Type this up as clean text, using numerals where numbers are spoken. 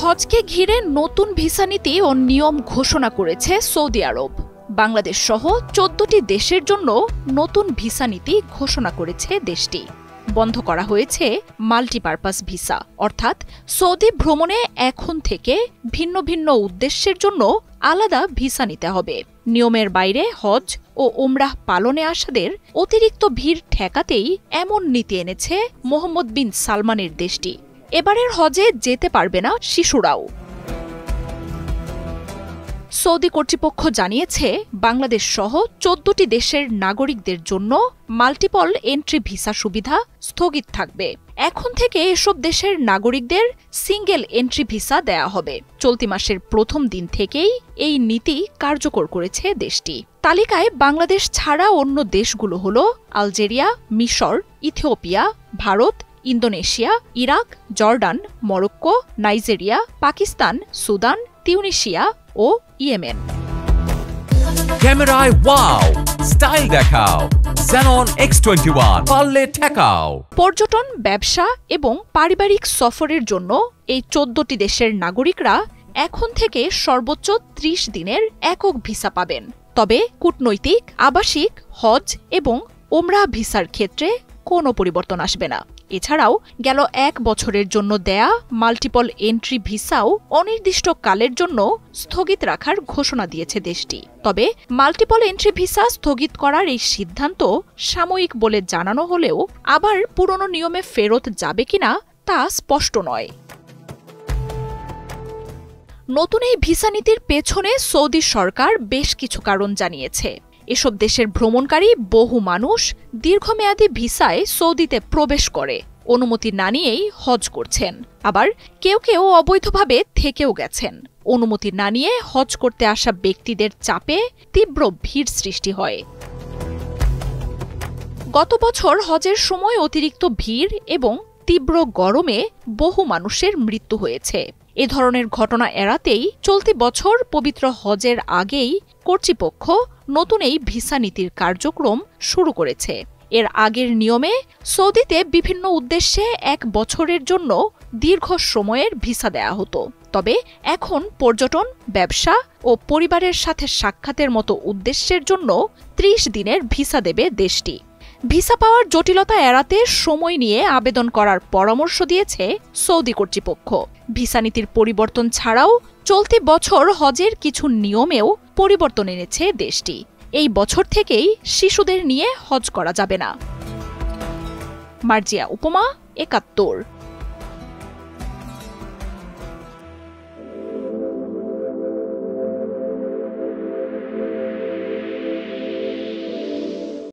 হজকে ঘিরে নতুন ভিসা নীতি ও নিয়ম ঘোষণা করেছে সৌদি আরব। বাংলাদেশ সহ ১৪টি দেশের জন্য নতুন ভিসা নীতি ঘোষণা করেছে দেশটি। বন্ধ করা হয়েছে মাল্টিপারপাস ভিসা, অর্থাৎ সৌদি ভ্রমণে এখন থেকে ভিন্ন ভিন্ন উদ্দেশ্যের জন্য আলাদা ভিসা নিতে হবে। নিয়মের বাইরে হজ ও ওমরাহ পালনে আসাদের অতিরিক্ত ভিড় ঠেকাতেই এমন নীতি এনেছে মোহাম্মদ বিন সালমানের দেশটি। এবারের হজে যেতে পারবে না শিশুরাও। সৌদি কর্তৃপক্ষ জানিয়েছে, বাংলাদেশ সহ ১৪টি দেশের নাগরিকদের জন্য মাল্টিপল এন্ট্রি ভিসা সুবিধা স্থগিত থাকবে। এখন থেকে এসব দেশের নাগরিকদের সিঙ্গেল এন্ট্রি ভিসা দেয়া হবে। চলতি মাসের প্রথম দিন থেকেই এই নীতি কার্যকর করেছে দেশটি। তালিকায় বাংলাদেশ ছাড়া অন্য দেশগুলো হল আলজেরিয়া, মিশর, Ethiopia, Bharat, Indonesia, Iraq, Jordan, Morocco, Nigeria, Pakistan, Sudan, Tunisia ও ইয়েমেন। ক্যামেরায় ওয়াও, স্টাইল দেখাও, Xenon X21 পারলে ঠেকাও। পর্যটন, ব্যবসা এবং পারিবারিক সফরের জন্য এই ১৪টি দেশের নাগরিকরা এখন থেকে সর্বোচ্চ ৩০ দিনের একক ভিসা পাবেন। তবে কূটনৈতিক, আবাসিক, হজ এবং ওমরাহ ভিসার ক্ষেত্রে কোনো পরিবর্তন আসবে না। এছাড়াও গেল ১ বছরের জন্য দেয়া মাল্টিপল এন্ট্রি ভিসাও অনির্দিষ্টকালের জন্য স্থগিত রাখার ঘোষণা দিয়েছে দেশটি। তবে মাল্টিপল এন্ট্রি ভিসা স্থগিত করার এই সিদ্ধান্ত সাময়িক বলে জানানো হলেও আবার পুরনো নিয়মে ফেরত যাবে কিনা তা স্পষ্ট নয়। নতুন এই ভিসা নীতির পেছনে সৌদি সরকার বেশ কিছু কারণ জানিয়েছে। এসব দেশের ভ্রমণকারী বহু মানুষ দীর্ঘমেয়াদী ভিসায় সৌদিতে প্রবেশ করে অনুমতি না নিয়েই হজ করছেন। আবার কেউ কেউ অবৈধভাবে থেকেও গেছেন। অনুমতি না নিয়ে হজ করতে আসা ব্যক্তিদের চাপে তীব্র ভিড় সৃষ্টি হয়। গত বছর হজের সময় অতিরিক্ত ভিড় এবং তীব্র গরমে বহু মানুষের মৃত্যু হয়েছে। এ ধরনের ঘটনা এড়াতেই চলতি বছর পবিত্র হজের আগেই কর্তৃপক্ষ নতুন এই ভিসা নীতির কার্যক্রম শুরু করেছে। এর আগের নিয়মে সৌদিতে বিভিন্ন উদ্দেশ্যে ১ বছরের জন্য দীর্ঘ সময়ের ভিসা দেয়া হতো। তবে এখন পর্যটন, ব্যবসা ও পরিবারের সাথে সাক্ষাতের মতো উদ্দেশ্যের জন্য ৩০ দিনের ভিসা দেবে দেশটি। ভিসা পাওয়ার জটিলতা এড়াতে সময় নিয়ে আবেদন করার পরামর্শ দিয়েছে সৌদি কর্তৃপক্ষ। ভিসা নীতির পরিবর্তন ছাড়াও চলতি বছর হজের কিছু নিয়মেও পরিবর্তন এনেছে দেশটি। এই বছর থেকেই শিশুদের নিয়ে হজ করা যাবে না। মার্জিয়া উপমা, ৭১।